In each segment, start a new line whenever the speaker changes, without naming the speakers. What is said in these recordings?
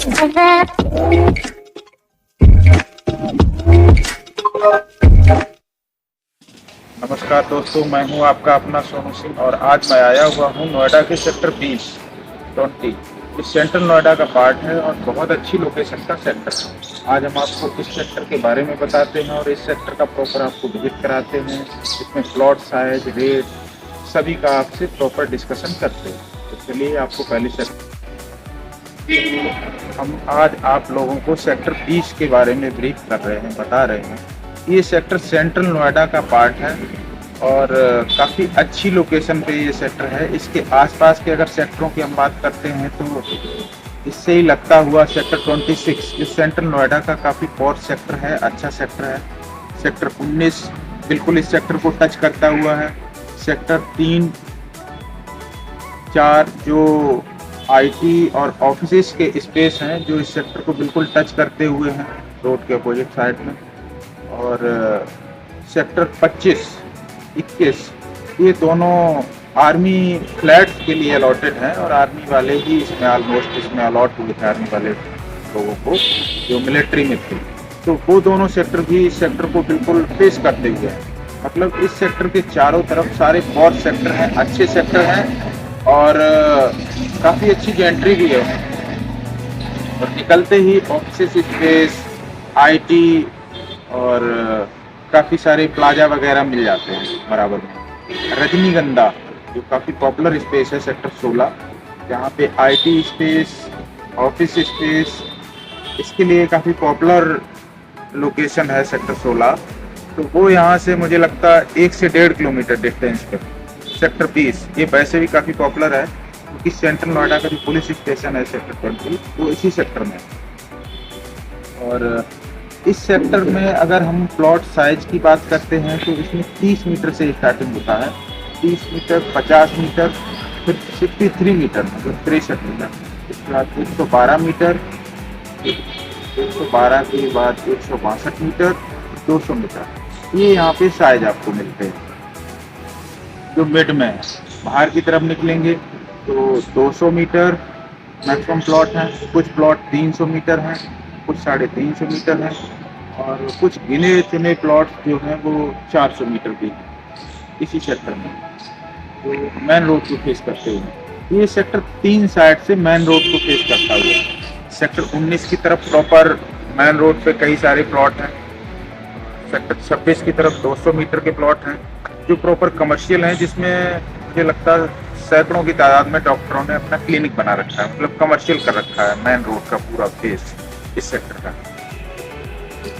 नमस्कार दोस्तों, मैं हूं आपका अपना सोनू सिंह और आज मैं आया हुआ हूं नोएडा के सेक्टर 20 इस सेंट्रल नोएडा का पार्ट है और बहुत अच्छी लोकेशन का सेक्टर है। आज हम आपको इस सेक्टर के बारे में बताते हैं और इस सेक्टर का प्रॉपर आपको विजिट कराते हैं। इसमें प्लॉट साइज, रेट सभी का आपसे प्रॉपर डिस्कशन करते हैं। तो चलिए आपको पहले सेक्टर हम आज आप लोगों को सेक्टर 20 के बारे में ब्रीफ कर रहे हैं, बता रहे हैं। ये सेक्टर सेंट्रल नोएडा का पार्ट है और काफ़ी अच्छी लोकेशन पे ये सेक्टर है। इसके आसपास के अगर सेक्टरों की हम बात करते हैं तो इससे ही लगता हुआ सेक्टर 26 इस सेंट्रल नोएडा का काफ़ी पॉश सेक्टर है, अच्छा सेक्टर है। सेक्टर 19 बिल्कुल इस सेक्टर को टच करता हुआ है। सेक्टर 3, 4 जो आईटी और ऑफिसेस के स्पेस हैं जो इस सेक्टर को बिल्कुल टच करते हुए हैं रोड के अपोजिट साइड में। और सेक्टर 25, 21 ये दोनों आर्मी फ्लैट्स के लिए अलॉटेड हैं और आर्मी वाले ही इसमें ऑलमोस्ट इसमें अलॉट हुए थे, आर्मी वाले लोगों को जो मिलिट्री में थे। तो वो दोनों सेक्टर भी इस सेक्टर को बिल्कुल फेस करते हुए हैं। मतलब इस सेक्टर के चारों तरफ सारे पॉश सेक्टर हैं, अच्छे सेक्टर हैं और काफ़ी अच्छी जेंट्री भी है। और निकलते ही ऑफिस स्पेस, आईटी और काफ़ी सारे प्लाजा वगैरह मिल जाते हैं बराबर में। रजनीगंधा जो काफ़ी पॉपुलर स्पेस है सेक्टर 16, जहाँ पे आईटी स्पेस, ऑफिस स्पेस इसके लिए काफ़ी पॉपुलर लोकेशन है सेक्टर 16। तो वो यहाँ से मुझे लगता है 1 से 1.5 किलोमीटर डिस्टेंस पे। सेक्टर 20 ये वैसे भी काफ़ी पॉपुलर है क्योंकि सेंट्रल नोएडा का जो पुलिस स्टेशन है सेक्टर 20 वो इसी सेक्टर में है। और इस सेक्टर में अगर हम प्लॉट साइज की बात करते हैं तो इसमें 30 मीटर से स्टार्टिंग होता है। 30 मीटर, 50 मीटर, फिर 63 मीटर मतलब 63 मीटर, इसके बाद 112 मीटर, 112 के बाद 162 मीटर, 200 मीटर ये यहाँ पे साइज आपको मिलते हैं। जो मिड में है बाहर की तरफ निकलेंगे तो 200 मीटर मैक्सिमम प्लॉट हैं। कुछ प्लॉट 300 मीटर हैं, कुछ 350 मीटर हैं और कुछ गिने चुने प्लॉट्स जो हैं वो 400 मीटर भी हैं इसी सेक्टर में जो मेन रोड को फेस करते हुए। ये सेक्टर 3 साइड से मेन रोड को फेस करता हुआ। सेक्टर 19 की तरफ प्रॉपर मेन रोड पे कई सारे प्लॉट हैं। सेक्टर 26 की तरफ 200 मीटर के प्लॉट हैं जो प्रॉपर कमर्शियल हैं, जिसमें मुझे लगता है सैकड़ों की तादाद में डॉक्टरों ने अपना क्लिनिक बना रखा है, मतलब कमर्शियल कर रखा है मेन रोड का पूरा फेस इस सेक्टर का।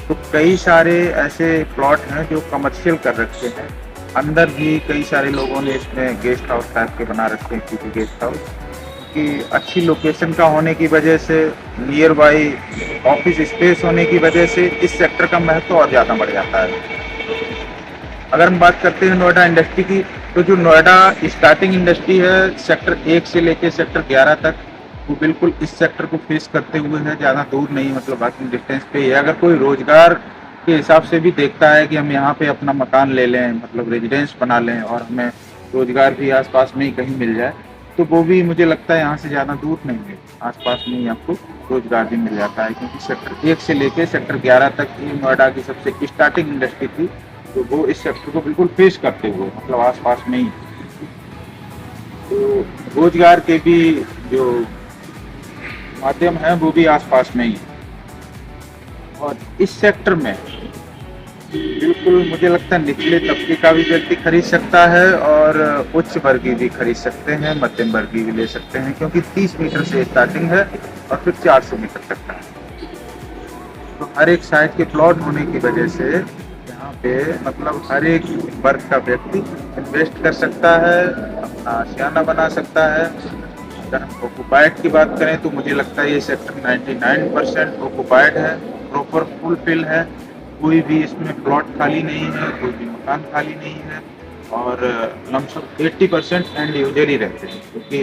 तो कई सारे ऐसे प्लॉट हैं जो कमर्शियल कर रखे हैं। अंदर भी कई सारे लोगों ने इसमें गेस्ट हाउस टाइप के बना रखे हैं क्योंकि गेस्ट हाउस की अच्छी लोकेशन का होने की वजह से, नियर बाई ऑफिस स्पेस होने की वजह से इस सेक्टर का महत्व और ज़्यादा बढ़ जाता है। अगर हम बात करते हैं नोएडा इंडस्ट्री की तो जो नोएडा स्टार्टिंग इंडस्ट्री है सेक्टर 1 से लेकर सेक्टर 11 तक वो बिल्कुल इस सेक्टर को फेस करते हुए है, ज़्यादा दूर नहीं, मतलब वॉकिंग डिस्टेंस पे है। अगर कोई रोजगार के हिसाब से भी देखता है कि हम यहाँ पे अपना मकान ले लें, मतलब रेजिडेंस बना लें और हमें रोजगार भी आसपास में ही कहीं मिल जाए तो वो भी मुझे लगता है यहाँ से ज़्यादा दूर नहीं है, आसपास में ही आपको रोजगार भी मिल जाता है। क्योंकि सेक्टर 1 से लेकर सेक्टर 11 तक ये नोएडा की सबसे स्टार्टिंग इंडस्ट्री थी तो वो इस सेक्टर को बिल्कुल फेस करते हुए मतलब आसपास में ही। तो रोजगार के भी जो माध्यम है वो भी आसपास में ही। और इस सेक्टर में बिल्कुल मुझे लगता है निचले तबके का भी व्यक्ति खरीद सकता है और उच्च वर्गीय भी खरीद सकते हैं, मध्यम वर्गीय भी ले सकते हैं क्योंकि 30 मीटर से स्टार्टिंग है और फिर 400 मीटर तक का है। तो हर एक साइज के प्लॉट होने की वजह से यहाँ पे मतलब हर एक वर्ग का व्यक्ति इन्वेस्ट कर सकता है, अपना आशियाना बना सकता है। अगर हम ऑक्युपाइड की बात करें तो मुझे लगता है ये सेक्टर 99% ऑक्युपाइड है, प्रॉपर फुलफिल है। कोई भी इसमें प्लॉट खाली नहीं है, कोई भी मकान खाली नहीं है और लमसम 80% एंड यूजर ही रहते हैं क्योंकि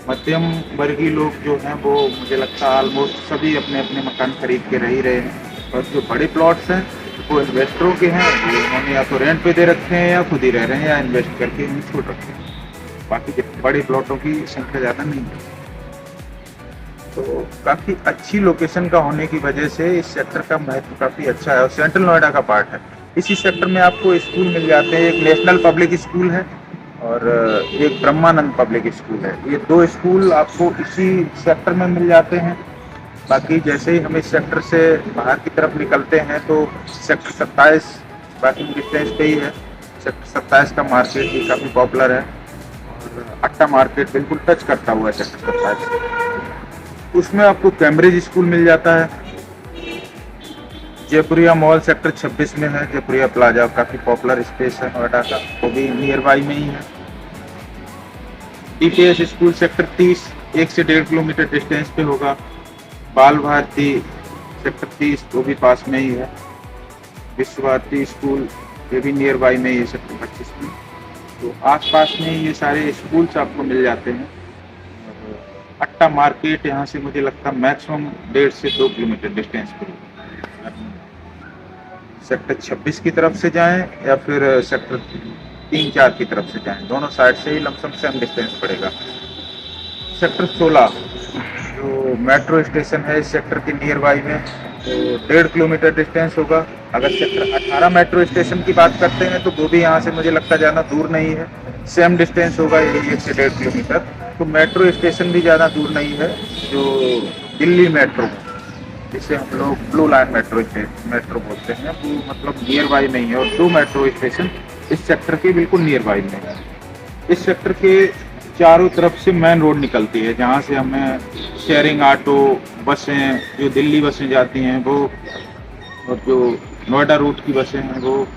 मध्यम वर्गीय लोग जो हैं वो मुझे लगता है ऑलमोस्ट सभी अपने अपने मकान खरीद के रह ही रहे हैं। और जो बड़े प्लॉट्स हैं वो इन्वेस्टरों के हैं, वो उन्होंने या तो रेंट पे दे रखे हैं या खुद ही रह रहे हैं या इन्वेस्ट करके उन्हें छोड़ रखे हैं। बाकी बड़े प्लॉटों की संख्या ज़्यादा नहीं है। तो काफ़ी अच्छी लोकेशन का होने की वजह से इस सेक्टर का महत्व काफ़ी अच्छा है और सेंट्रल नोएडा का पार्ट है। इसी सेक्टर में आपको स्कूल मिल जाते हैं, एक नेशनल पब्लिक स्कूल है और एक ब्रह्मानंद पब्लिक स्कूल है। ये 2 स्कूल आपको इसी सेक्टर में मिल जाते हैं। बाकी जैसे ही हम इस सेक्टर से बाहर की तरफ निकलते हैं तो सेक्टर 27 वॉकिंग डिस्टेंस पे ही है। सेक्टर 27 का मार्केट भी काफ़ी पॉपुलर है और अट्टा मार्केट बिल्कुल टच करता हुआ है सेक्टर 27। उसमें आपको कैम्ब्रिज स्कूल मिल जाता है। जयपुरिया मॉल सेक्टर 26 में है। जयपुरिया प्लाजा काफ़ी पॉपुलर स्पेस है नोएडा का, वो भी नियर बाई में ही है। डीपीएस स्कूल सेक्टर 30 1 से 1.5 किलोमीटर डिस्टेंस पे होगा। बाल भारती सेक्टर 30 वो भी पास में ही है। विश्व भारती स्कूल ये भी नियर बाई में ही है सेक्टर 25 में। तो आसपास में ये सारे स्कूल्स आपको मिल जाते हैं। अट्टा मार्केट यहाँ से मुझे लगता है मैक्सिमम 1.5 से 2 किलोमीटर डिस्टेंस पे। सेक्टर 26 की तरफ से जाएं या फिर सेक्टर 3-4 की तरफ से जाएं, दोनों साइड से ही लमसम सेम डिस्टेंस पड़ेगा। सेक्टर 16 जो मेट्रो स्टेशन है इस सेक्टर के नियर बाई में, तो 1.5 किलोमीटर डिस्टेंस होगा। अगर सेक्टर 18 मेट्रो स्टेशन की बात करते हैं तो वो भी यहाँ से मुझे लगता है ज़्यादा दूर नहीं है, सेम डिस्टेंस होगा, यही 1 से 1.5 किलोमीटर। तो मेट्रो स्टेशन भी ज़्यादा दूर नहीं है। जो दिल्ली मेट्रो जिसे हम लोग ब्लू लाइन मेट्रो बोलते हैं, वो मतलब नियर बाई नहीं है और 2 मेट्रो स्टेशन इस सेक्टर के बिल्कुल नियर बाई में है। इस सेक्टर के चारों तरफ से मेन रोड निकलती है जहाँ से हमें शेयरिंग ऑटो बसें, जो दिल्ली बसें जाती हैं वो, और जो नोएडा रूट की बसें हैं वो,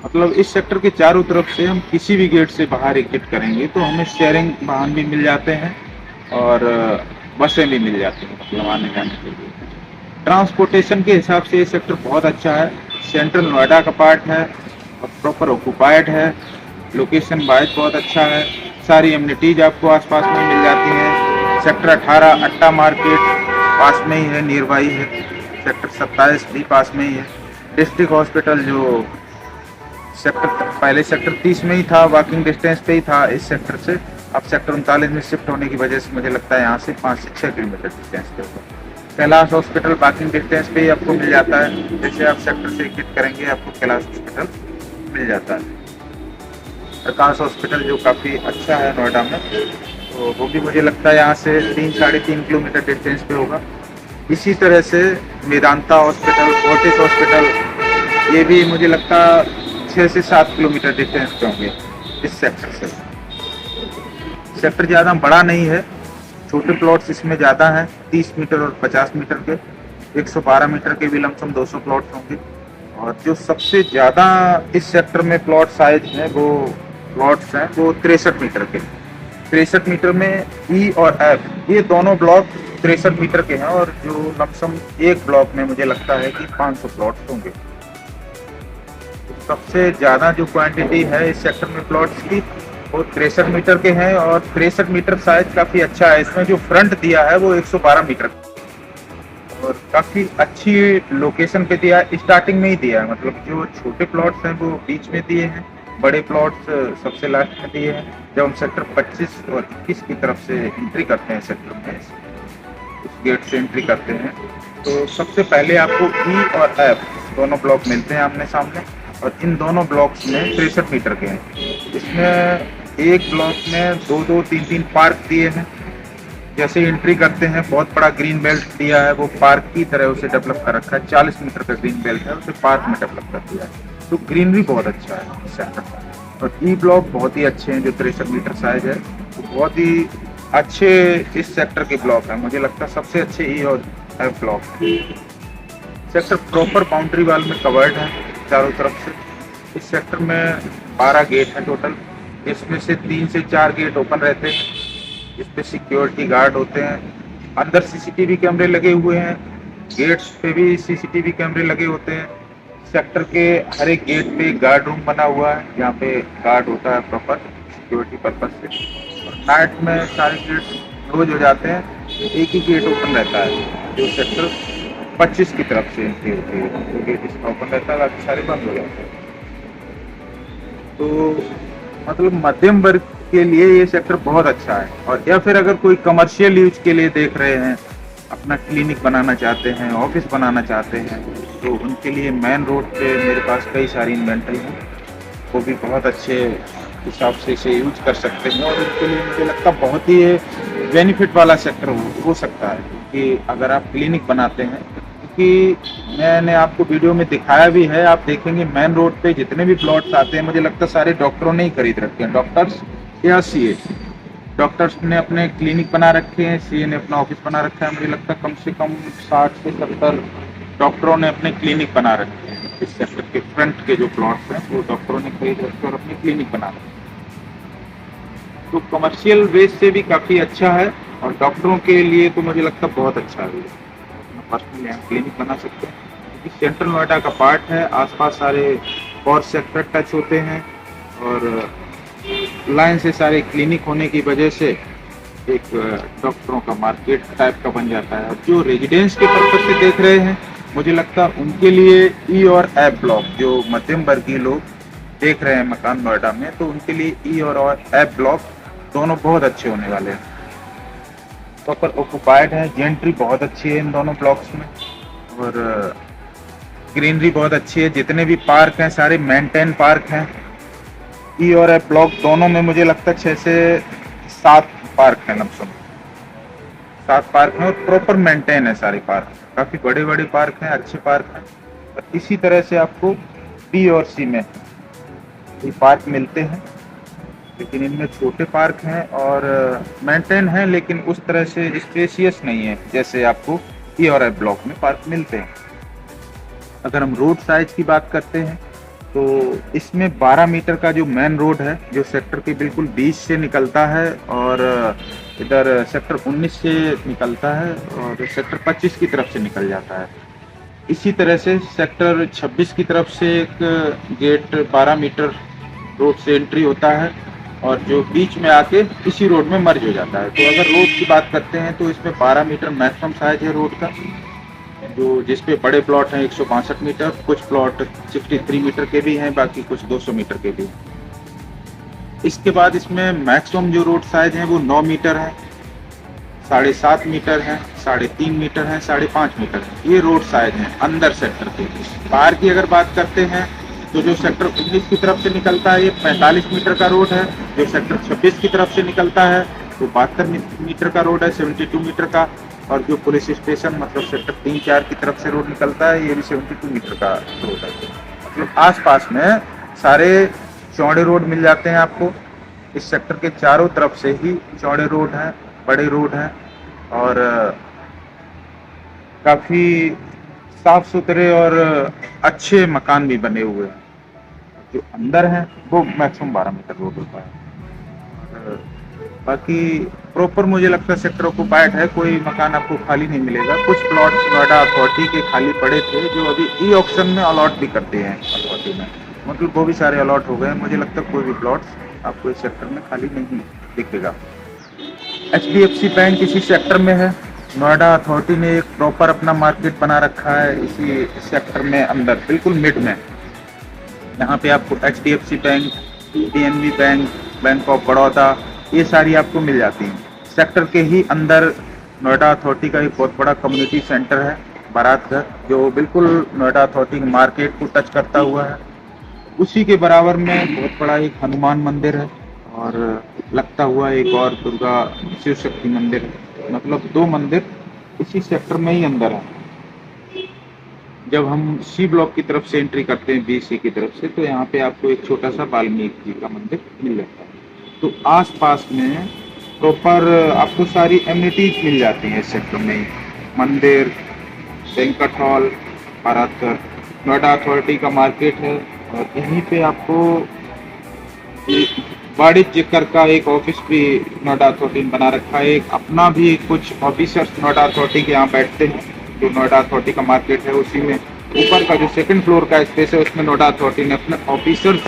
मतलब इस सेक्टर के चारों तरफ से हम किसी भी गेट से बाहर एग्जिट करेंगे तो हमें शेयरिंग वाहन भी मिल जाते हैं और बसें भी मिल जाती हैं मतलब आने जाने के लिए। ट्रांसपोर्टेशन के हिसाब से ये सेक्टर बहुत अच्छा है। सेंट्रल नोएडा का पार्ट है और प्रॉपर ऑक्यूपाइड है। लोकेशन वाइज बहुत अच्छा है। सारी एमिनिटीज आपको आसपास में मिल जाती हैं। सेक्टर 18 अट्टा मार्केट पास में ही है, नियर बाई है। सेक्टर 27 भी पास में ही है। डिस्ट्रिक्ट हॉस्पिटल जो सेक्टर पहले सेक्टर 30 में ही था, वॉकिंग डिस्टेंस पे ही था इस सेक्टर से, अब सेक्टर 39 में शिफ्ट होने की वजह से मुझे लगता है यहाँ से 5 से 6 किलोमीटर डिस्टेंस पे होगा। कैलाश हॉस्पिटल वॉकिंग डिस्टेंस पे ही आपको मिल जाता है। जैसे आप सेक्टर से एग्जिट करेंगे आपको कैलाश हॉस्पिटल मिल जाता है। प्रकाश हॉस्पिटल जो काफ़ी अच्छा है नोएडा में, तो वो भी मुझे लगता है यहाँ से 3-3.5 किलोमीटर डिस्टेंस पे होगा। इसी तरह से मेदांता हॉस्पिटल, फोर्टिस हॉस्पिटल, ये भी मुझे लगता 6 से 7 किलोमीटर डिस्टेंस पे होंगे इस सेक्टर से। सेक्टर ज़्यादा बड़ा नहीं है, छोटे प्लॉट्स इसमें ज़्यादा हैं, 30 मीटर और 50 मीटर के, 112 मीटर के भी लमसम 200 प्लॉट्स होंगे। और जो सबसे ज़्यादा इस सेक्टर में प्लॉट साइज है वो प्लॉट्स हैं वो 63 मीटर के। 63 मीटर में ई और एफ ये दोनों ब्लॉक 63 मीटर के हैं और जो लमसम एक ब्लॉक में मुझे लगता है कि 500 प्लॉट्स होंगे। तो सबसे ज़्यादा जो क्वांटिटी है इस सेक्टर में प्लॉट्स की वो 63 मीटर के हैं और 63 मीटर साइज काफ़ी अच्छा है। इसमें जो फ्रंट दिया है वो 112 मीटर और काफ़ी अच्छी लोकेशन पे दिया है, स्टार्टिंग में ही दिया है। मतलब जो छोटे प्लॉट्स हैं वो बीच में दिए हैं, बड़े प्लॉट्स सबसे लास्ट में दिए हैं। जब हम सेक्टर 25 और 21 की तरफ से एंट्री करते हैं सेक्टर में, उस गेट से एंट्री करते हैं तो सबसे पहले आपको ई और एफ दोनों ब्लॉक मिलते हैं आमने सामने और इन दोनों ब्लॉक्स में 63 मीटर के हैं। इसमें एक ब्लॉक में 2-2, 3-3 पार्क दिए हैं। जैसे एंट्री करते हैं बहुत बड़ा ग्रीन बेल्ट दिया है, वो पार्क की तरह उसे डेवलप कर रखा है। 40 मीटर का ग्रीन बेल्ट है, उसे पार्क में डेवलप कर दिया है। तो ग्रीनरी बहुत अच्छा है इस सेक्टर का। और ई ब्लॉक बहुत ही अच्छे हैं, जो 63 मीटर साइज है, तो बहुत ही अच्छे इस सेक्टर के ब्लॉक है। मुझे लगता है सबसे अच्छे ई और एफ ब्लॉक है। सेक्टर प्रॉपर बाउंड्री वाल में कवर्ड है चारों तरफ से। इस सेक्टर में 12 गेट है टोटल, इसमें से 3 से 4 गेट ओपन रहते हैं, इस पे सिक्योरिटी गार्ड होते हैं। अंदर सीसीटीवी कैमरे लगे हुए हैं, गेट्स पे भी सीसीटीवी कैमरे लगे होते हैं। सेक्टर के हर एक गेट पे गार्ड रूम बना हुआ है, यहाँ पे गार्ड होता है प्रॉपर सिक्योरिटी पर्पज से। और नाइट में सारे गेट क्लोज हो जाते हैं, एक ही गेट ओपन रहता है जो सेक्टर 25 की तरफ से एंट्री होती है, तो गेट इसका ओपन रहता है, बाकी सारे बंद हो जाते हैं। तो मतलब मध्यम वर्ग के लिए ये सेक्टर बहुत अच्छा है। और या फिर अगर कोई कमर्शियल यूज के लिए देख रहे हैं, अपना क्लिनिक बनाना चाहते हैं, ऑफिस बनाना चाहते हैं, तो उनके लिए मेन रोड पे मेरे पास कई सारी इन्वेंट्री है, वो भी बहुत अच्छे हिसाब से इसे यूज कर सकते हैं। और उनके लिए मुझे लगता है बहुत ही बेनिफिट वाला सेक्टर हो सकता है कि अगर आप क्लिनिक बनाते हैं, क्योंकि मैंने आपको वीडियो में दिखाया भी है, आप देखेंगे मेन रोड पे जितने भी प्लॉट्स आते हैं मुझे लगता है सारे डॉक्टरों ने ही खरीद रखे हैं, डॉक्टर्स या सीए। डॉक्टर्स ने अपने क्लिनिक बना रखे हैं, सीए ने अपना ऑफिस बना रखा है। मुझे लगता है कम से कम 60 से 70 डॉक्टरों ने अपने क्लिनिक बना रखे हैं। इस सेक्टर के फ्रंट के जो प्लॉट्स हैं वो डॉक्टरों ने खरीद रखे और अपनी क्लिनिक बना रखे हैं। तो कमर्शियल बेस से भी काफ़ी अच्छा है और डॉक्टरों के लिए तो मुझे लगता है बहुत अच्छा है। पर्सनली हम क्लिनिक बना सकते हैं क्योंकि सेंट्रल नोएडा का पार्ट है, आसपास सारे और सेक्टर टच होते हैं और लाइन से सारे क्लिनिक होने की वजह से एक डॉक्टरों का मार्केट टाइप का बन जाता है। जो रेजिडेंस के पर्पज से देख रहे हैं, मुझे लगता है उनके लिए ई और एफ ब्लॉक, जो मध्यम वर्गीय लोग देख रहे हैं मकान नोएडा में, तो उनके लिए ई और एफ ब्लॉक दोनों बहुत अच्छे होने वाले हैं। प्रॉपर ऑक्युपाइड है, जेंट्री बहुत अच्छी है इन दोनों ब्लॉक्स में और ग्रीनरी बहुत अच्छी है। जितने भी पार्क हैं सारे मेंटेन पार्क हैं। ई और एफ ब्लॉक दोनों में मुझे लगता है 6 से 7 पार्क हैं, लमसम 7 पार्क हैं और प्रॉपर मेंटेन है सारे पार्क। काफ़ी बड़े बड़े पार्क हैं, अच्छे पार्क हैं। और इसी तरह से आपको बी और सी में ये पार्क मिलते हैं, लेकिन इनमें छोटे पार्क हैं और मेंटेन हैं, लेकिन उस तरह से स्पेशियस नहीं है जैसे आपको ई और एफ ब्लॉक में पार्क मिलते हैं। अगर हम रोड साइज की बात करते हैं तो इसमें 12 मीटर का जो मेन रोड है, जो सेक्टर के बिल्कुल बीच से निकलता है और इधर सेक्टर 19 से निकलता है और सेक्टर 25 की तरफ से निकल जाता है। इसी तरह से सेक्टर 26 की तरफ से एक गेट 12 मीटर रोड से एंट्री होता है और जो बीच में आके इसी रोड में मर्ज हो जाता है। तो अगर रोड की बात करते हैं तो इसमें 12 मीटर मैक्सिमम साइज है रोड का, जो जिसपे बड़े प्लॉट हैं 162 मीटर, कुछ प्लॉट 63 मीटर के भी हैं, बाकी कुछ 200 मीटर के भी हैं। इसके बाद इसमें मैक्सिमम जो रोड साइज है वो 9 मीटर है, 7.5 मीटर है, 3.5 मीटर है, 5.5 मीटर है। ये रोड साइज है अंदर सेक्टर के। बाहर की अगर बात करते हैं तो जो सेक्टर 19 की तरफ से निकलता है ये 45 मीटर का रोड है, जो सेक्टर 26 की तरफ से निकलता है वो 72 मीटर का रोड है, 72 मीटर का। और जो पुलिस स्टेशन मतलब सेक्टर 3-4 की तरफ से रोड निकलता है ये भी 72 मीटर का रोड है। मतलब आसपास में सारे चौड़े रोड मिल जाते हैं आपको। इस सेक्टर के चारों तरफ से ही चौड़े रोड हैं, बड़े रोड हैं और काफ़ी साफ सुथरे और अच्छे मकान भी बने हुए हैं। जो अंदर है वो मैक्सिमम 12 मीटर रोड होता है। और बाकी प्रॉपर मुझे लगता है सेक्टर ऑक्युपाइड है, कोई मकान आपको खाली नहीं मिलेगा। कुछ प्लॉट नोएडा अथॉरिटी के खाली पड़े थे जो अभी ई ऑक्शन में अलॉट भी करते हैं अथॉरिटी में, मतलब वो भी सारे अलॉट हो गए। मुझे लगता है कोई भी प्लॉट्स आपको इस सेक्टर में खाली नहीं दिखेगा। HDFC बैंक इसी सेक्टर में है। नोएडा अथॉरिटी ने एक प्रॉपर अपना मार्केट बना रखा है इसी सेक्टर में अंदर, बिल्कुल मिड में। यहाँ पे आपको HDFC bank, PNB bank, bank of Baroda, ये सारी आपको मिल जाती हैं। सेक्टर के ही अंदर नोएडा अथॉरिटी का एक बहुत बड़ा कम्युनिटी सेंटर है, बारात घर, जो बिल्कुल नोएडा अथॉरिटी के मार्केट को टच करता हुआ है। उसी के बराबर में बहुत बड़ा एक हनुमान मंदिर है और लगता हुआ एक और दुर्गा शिव शक्ति मंदिर है। मतलब 2 मंदिर इसी सेक्टर में ही अंदर है। जब हम सी ब्लॉक की तरफ से एंट्री करते हैं, BC की तरफ से, तो यहाँ पे आपको एक छोटा सा वाल्मीकि जी का मंदिर मिल जाता है। तो आसपास में प्रॉपर आपको सारी एमिनिटीज मिल जाती हैं इस सेक्टर में ही। मंदिर, बैंक्वेट हॉल, बारात घर, नोएडा अथॉरिटी का मार्केट है और यहीं पे आपको वाणिज्य कर का एक ऑफिस भी नोएडा अथॉरिटी ने बना रखा है। एक अपना भी कुछ ऑफिसर्स नोएडा अथॉरिटी के यहाँ बैठते हैं। जो नोएडा अथॉरिटी का मार्केट है उसी में ऊपर का जो 2nd फ्लोर का स्पेस है उसमें नोएडा अथॉरिटी ने अपने ऑफिसर्स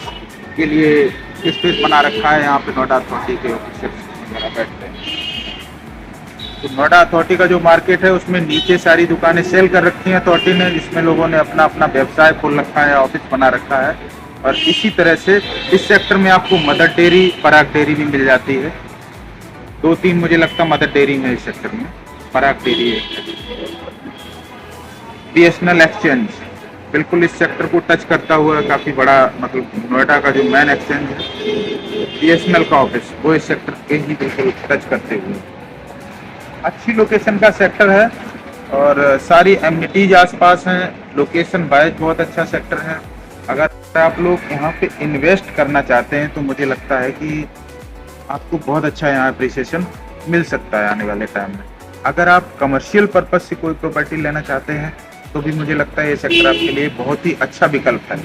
के लिए स्पेस बना रखा है। यहाँ पे नोएडा अथॉरिटी के ऑफिसर्स वगैरह बैठते हैं। तो नोएडा अथॉरिटी का जो मार्केट है उसमें नीचे सारी दुकानें सेल कर रखी हैं अथॉरिटी ने, जिसमें लोगों ने अपना अपना व्यवसाय खोल रखा है, ऑफिस बना रखा है। और इसी तरह से इस सेक्टर में आपको मदर डेयरी, पराग डेयरी भी मिल जाती है। 2-3 मुझे लगता है मदर डेयरी है इस सेक्टर में। पराग डेयरी एक है। बीएसएनएल एक्सचेंज बिल्कुल इस सेक्टर को टच करता हुआ काफ़ी बड़ा, मतलब नोएडा का जो मेन एक्सचेंज है बीएसएनएल का ऑफिस, वो इस सेक्टर के ही बिल्कुल टच करते हुए अच्छी लोकेशन का सेक्टर है और सारी एमिनिटीज आसपास हैं। लोकेशन वाइज बहुत अच्छा सेक्टर है। अगर आप लोग यहाँ पे इन्वेस्ट करना चाहते हैं तो मुझे लगता है कि आपको बहुत अच्छा यहाँ अप्रिसिएशन मिल सकता है आने वाले टाइम में। अगर आप कमर्शियल पर्पज से कोई प्रॉपर्टी लेना चाहते हैं तो भी मुझे लगता है ये सेक्टर आपके लिए बहुत ही अच्छा विकल्प है।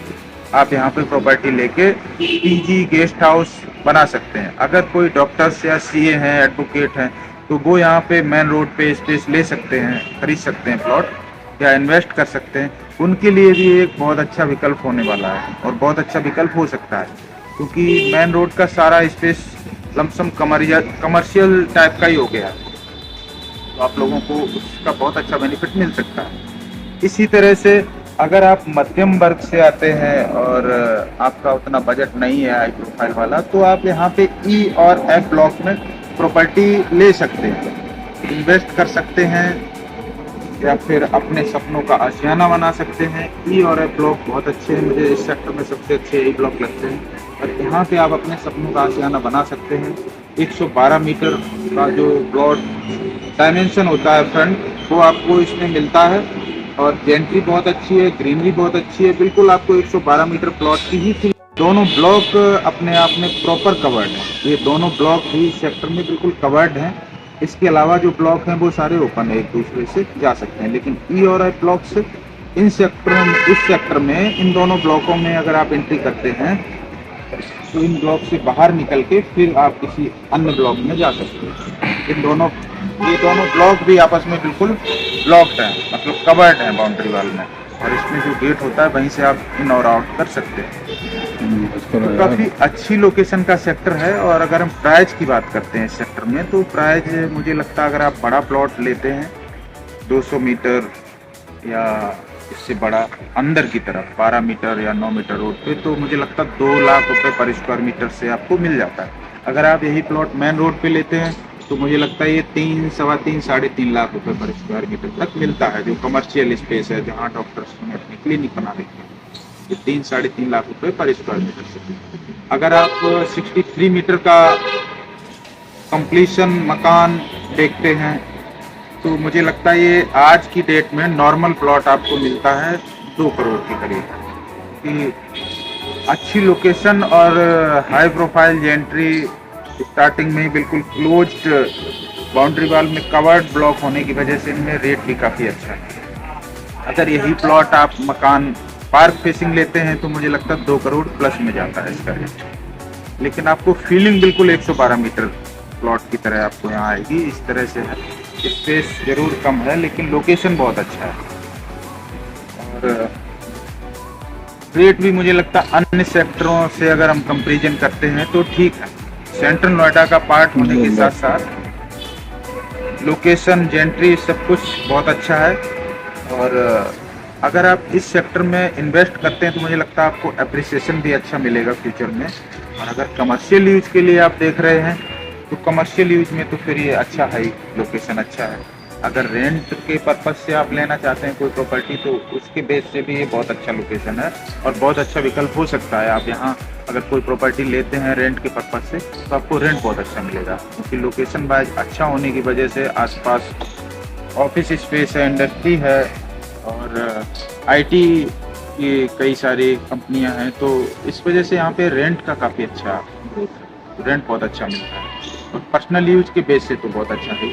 आप यहाँ पे प्रॉपर्टी लेके पीजी गेस्ट हाउस बना सकते हैं। अगर कोई डॉक्टर्स या सीए हैं, एडवोकेट हैं, तो वो यहाँ पे मेन रोड पे स्पेस ले सकते हैं, खरीद सकते हैं प्लॉट या इन्वेस्ट कर सकते हैं। उनके लिए भी एक बहुत अच्छा विकल्प होने वाला है और बहुत अच्छा विकल्प हो सकता है, क्योंकि मेन रोड का सारा स्पेस लमसम कमर्शियल टाइप का ही हो गया है, तो आप लोगों को उसका बहुत अच्छा बेनिफिट मिल सकता है। इसी तरह से अगर आप मध्यम वर्ग से आते हैं और आपका उतना बजट नहीं है हाई प्रोफाइल वाला, तो आप यहाँ पे ई और एफ ब्लॉक में प्रॉपर्टी ले सकते हैं, इन्वेस्ट कर सकते हैं या फिर अपने सपनों का आशियाना बना सकते हैं। ई और एफ ब्लॉक बहुत अच्छे हैं, मुझे इस सेक्टर में सबसे अच्छे ई ब्लॉक लगते हैं और यहाँ पे आप अपने सपनों का आशियाना बना सकते हैं। 112 मीटर का जो प्लॉट डायमेंशन होता है फ्रंट, वो आपको इसमें मिलता है और जेंट्री बहुत अच्छी है, ग्रीनरी बहुत अच्छी है। बिल्कुल आपको 112 मीटर प्लॉट की ही फील। दोनों ब्लॉक अपने आप में प्रॉपर कवर्ड हैं। ये दोनों ब्लॉक भी सेक्टर में बिल्कुल कवर्ड हैं। इसके अलावा जो ब्लॉक हैं वो सारे ओपन है, एक दूसरे से जा सकते हैं। लेकिन ई और एफ ब्लॉक से इस सेक्टर में इन दोनों ब्लॉकों में अगर आप एंट्री करते हैं तो इन ब्लॉक से बाहर निकल के फिर आप किसी अन्य ब्लॉक में जा सकते हैं। ये दोनों ब्लॉक भी आपस में बिल्कुल ब्लॉक्ड हैं, मतलब कवर्ड हैं बाउंड्री वाल में, और इसमें जो गेट होता है वहीं से आप इन और आउट कर सकते हैं। तो काफ़ी अच्छी लोकेशन का सेक्टर है। और अगर हम प्राइस की बात करते हैं इस सेक्टर में, तो प्राइस मुझे लगता है अगर आप बड़ा प्लॉट लेते हैं 200 मीटर या इससे बड़ा अंदर की तरफ 12 मीटर या 9 मीटर रोड पे, तो मुझे लगता है 2 लाख रुपए पर स्क्वायर मीटर से आपको मिल जाता है। अगर आप यही प्लॉट मेन रोड पे लेते हैं तो मुझे लगता है ये 3, सवा 3, 3.5 लाख रुपए पर स्क्वायर मीटर तक मिलता है, जो कमर्शियल स्पेस है जहाँ डॉक्टर्स ने अपनी क्लिनिक बना रखे हैं। ये 3, 3.5 लाख रुपए पर स्क्वायर मीटर से। अगर आप 63 मीटर का कंप्लीशन मकान देखते हैं तो मुझे लगता है ये आज की डेट में नॉर्मल प्लॉट आपको मिलता है 2 करोड़ के करीब कि अच्छी लोकेशन और हाई प्रोफाइल जेंट्री स्टार्टिंग में ही बिल्कुल क्लोज्ड बाउंड्री वाल में कवर्ड ब्लॉक होने की वजह से इनमें रेट भी काफ़ी अच्छा है। अगर यही प्लॉट आप मकान पार्क फेसिंग लेते हैं तो मुझे लगता है 2 करोड़ प्लस में जाता है इसका रेट। लेकिन आपको फीलिंग बिल्कुल 112 मीटर प्लॉट की तरह आपको यहाँ आएगी। इस तरह से है, स्पेस जरूर कम है लेकिन लोकेशन बहुत अच्छा है और रेट भी मुझे लगता है अन्य सेक्टरों से अगर हम कंपेरिजन करते हैं तो ठीक है। सेंट्रल नोएडा का पार्ट होने के साथ साथ लोकेशन, जेंट्री सब कुछ बहुत अच्छा है। और अगर आप इस सेक्टर में इन्वेस्ट करते हैं तो मुझे लगता है आपको एप्रिसिएशन भी अच्छा मिलेगा फ्यूचर में। और अगर कमर्शियल यूज के लिए आप देख रहे हैं तो कमर्शियल यूज में तो फिर ये अच्छा है, लोकेशन अच्छा है। अगर रेंट के पर्पज से आप लेना चाहते हैं कोई प्रॉपर्टी तो उसके बेस से भी ये बहुत अच्छा लोकेशन है और बहुत अच्छा विकल्प हो सकता है। आप यहाँ अगर कोई प्रॉपर्टी लेते हैं रेंट के पर्पज से तो आपको रेंट बहुत अच्छा मिलेगा, क्योंकि लोकेशन वाइज अच्छा होने की वजह से आसपास ऑफिस स्पेस है, इंडस्ट्री है और आईटी की कई सारी कंपनियां हैं, तो इस वजह से यहाँ पे रेंट का काफ़ी अच्छा ग्रोथ है, रेंट बहुत अच्छा मिलता है और पर्सनल यूज के बेस से तो बहुत अच्छा है।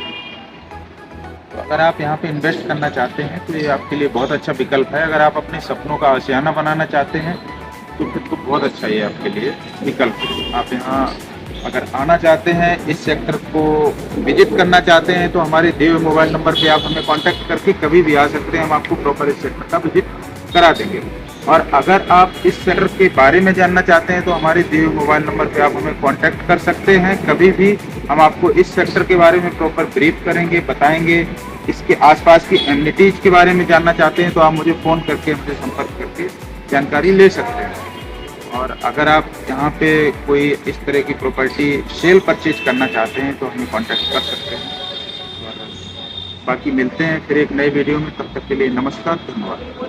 तो अगर आप यहाँ पे इन्वेस्ट करना चाहते हैं तो ये आपके लिए बहुत अच्छा विकल्प है। अगर आप अपने सपनों का आशियाना बनाना चाहते हैं तो फिर तो बहुत अच्छा ये आपके लिए विकल्प है। आप यहाँ अगर आना चाहते हैं, इस सेक्टर को विजिट करना चाहते हैं तो हमारे दिए हुए मोबाइल नंबर पे आप हमें कांटेक्ट करके कभी भी आ सकते हैं, हम आपको प्रॉपर इस सेक्टर का विजिट करा देंगे। और अगर आप इस सेक्टर के बारे में जानना चाहते हैं तो हमारे दिए हुए मोबाइल नंबर पे आप हमें कांटेक्ट कर सकते हैं कभी भी। हम आपको इस सेक्टर के बारे में प्रॉपर ब्रीफ करेंगे, बताएंगे। इसके आसपास की एमिनिटीज के बारे में जानना चाहते हैं तो आप मुझे फ़ोन करके हमसे संपर्क करके जानकारी ले सकते हैं। और अगर आप यहाँ पे कोई इस तरह की प्रॉपर्टी सेल परचेज करना चाहते हैं तो हमें कांटेक्ट कर सकते हैं। और बाकी मिलते हैं फिर एक नए वीडियो में, तब तक के लिए नमस्कार, धन्यवाद।